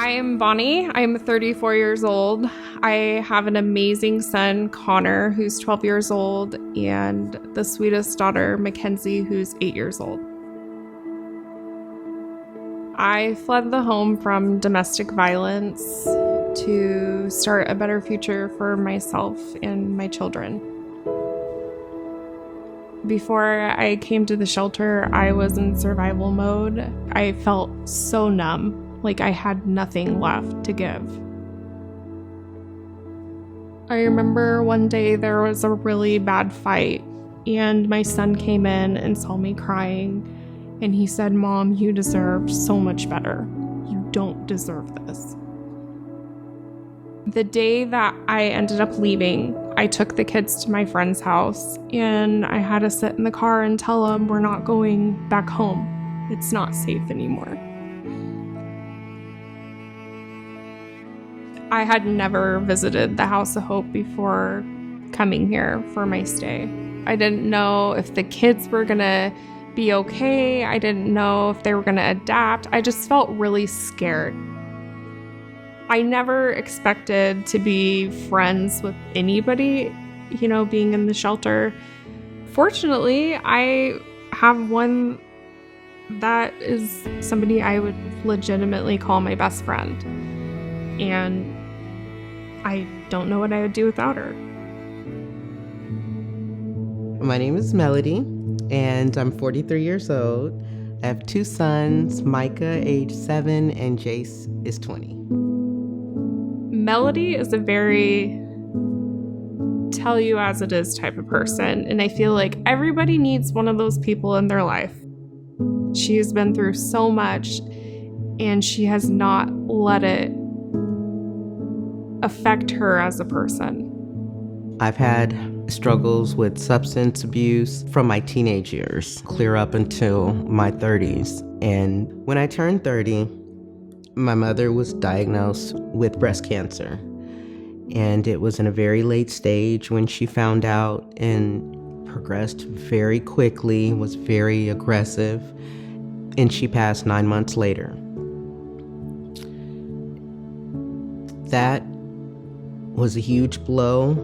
I'm Bonnie. I'm 34 years old. I have an amazing son, Connor, who's 12 years old, and the sweetest daughter, Mackenzie, who's 8 years old. I fled the home from domestic violence to start a better future for myself and my children. Before I came to the shelter, I was in survival mode. I felt so numb, like I had nothing left to give. I remember one day there was a really bad fight, and my son came in and saw me crying, and he said, "Mom, you deserve so much better. You don't deserve this." The day that I ended up leaving, I took the kids to my friend's house, and I had to sit in the car and tell them we're not going back home. It's not safe anymore. I had never visited the House of Hope before coming here for my stay. I didn't know if the kids were gonna be okay. I didn't know if they were gonna adapt. I just felt really scared. I never expected to be friends with anybody, being in the shelter. Fortunately, I have one that is somebody I would legitimately call my best friend. And I don't know what I would do without her. My name is Melody, and I'm 43 years old. I have two sons, Micah, age 7, and Jace is 20. Melody is a very tell you as it is type of person, and I feel like everybody needs one of those people in their life. She has been through so much, and she has not let it affect her as a person. I've had struggles with substance abuse from my teenage years, clear up until my 30s. And when I turned 30, my mother was diagnosed with breast cancer. And it was in a very late stage when she found out, and progressed very quickly, was very aggressive, and she passed 9 months later. That was a huge blow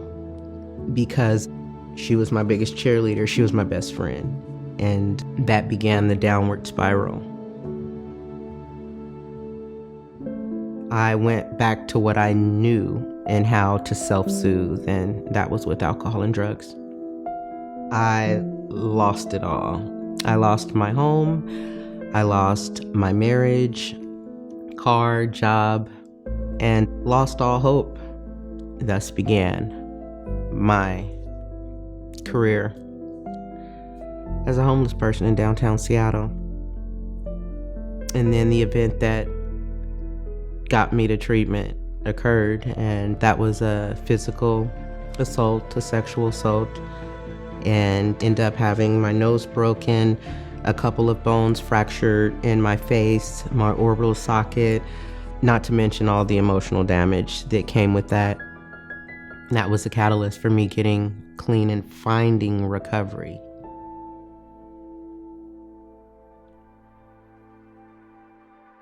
because she was my biggest cheerleader. She was my best friend. And that began the downward spiral. I went back to what I knew and how to self-soothe, and that was with alcohol and drugs. I lost it all. I lost my home. I lost my marriage, car, job, and lost all hope. Thus began my career as a homeless person in downtown Seattle. And then the event that got me to treatment occurred, and that was a physical assault, a sexual assault, and ended up having my nose broken, a couple of bones fractured in my face, my orbital socket, not to mention all the emotional damage that came with that. That was a catalyst for me getting clean and finding recovery.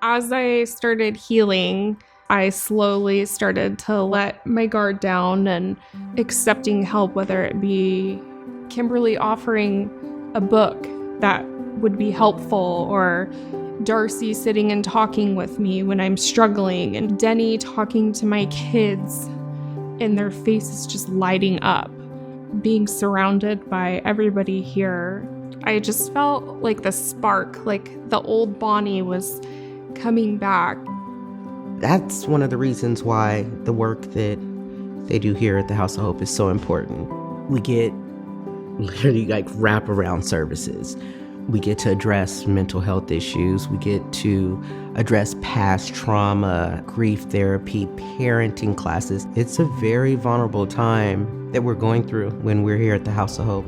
As I started healing, I slowly started to let my guard down and accepting help, whether it be Kimberly offering a book that would be helpful, or Darcy sitting and talking with me when I'm struggling, and Denny talking to my kids and their faces just lighting up. Being surrounded by everybody here, I just felt like the spark, like the old Bonnie was coming back. That's one of the reasons why the work that they do here at the House of Hope is so important. We get literally like wraparound services. We get to address mental health issues. We get to address past trauma, grief therapy, parenting classes. It's a very vulnerable time that we're going through when we're here at the House of Hope.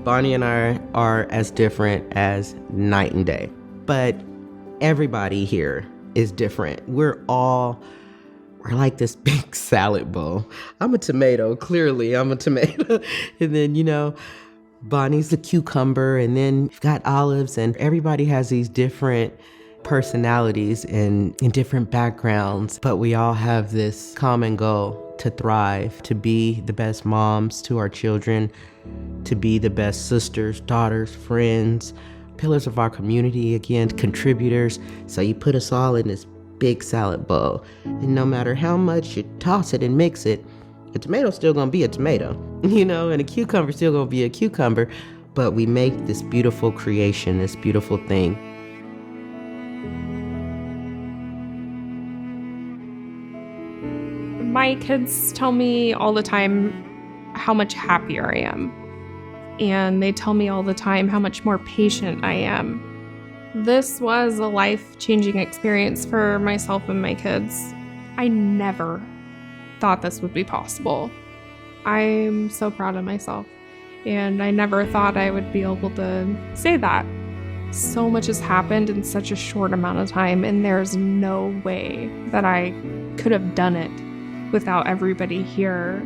Bonnie and I are as different as night and day, but everybody here is different. We're like this big salad bowl. I'm a tomato, clearly I'm a tomato. And then, Bonnie's the cucumber, and then you've got olives, and everybody has these different personalities and in different backgrounds, but we all have this common goal to thrive, to be the best moms to our children, to be the best sisters, daughters, friends, pillars of our community, again, contributors. So you put us all in this big salad bowl, and no matter how much you toss it and mix it, a tomato's still gonna be a tomato, and a cucumber's still gonna be a cucumber, but we make this beautiful creation, this beautiful thing. My kids tell me all the time how much happier I am. And they tell me all the time how much more patient I am. This was a life-changing experience for myself and my kids. I never thought this would be possible. I'm so proud of myself. And I never thought I would be able to say that. So much has happened in such a short amount of time, and there's no way that I could have done it without everybody here.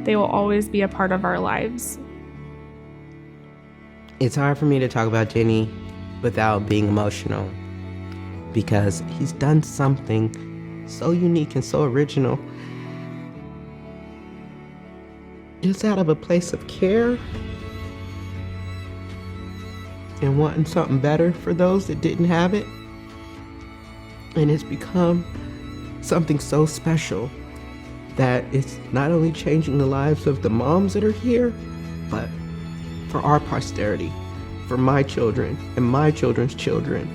They will always be a part of our lives. It's hard for me to talk about Jenny without being emotional, because he's done something so unique and so original. Just out of a place of care and wanting something better for those that didn't have it. And it's become something so special that it's not only changing the lives of the moms that are here, but for our posterity, for my children and my children's children.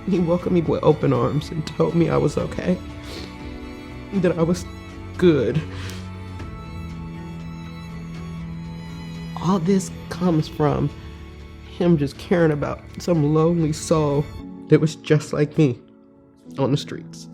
He welcomed me with open arms and told me I was okay, that I was good. All this comes from him just caring about some lonely soul that was just like me on the streets.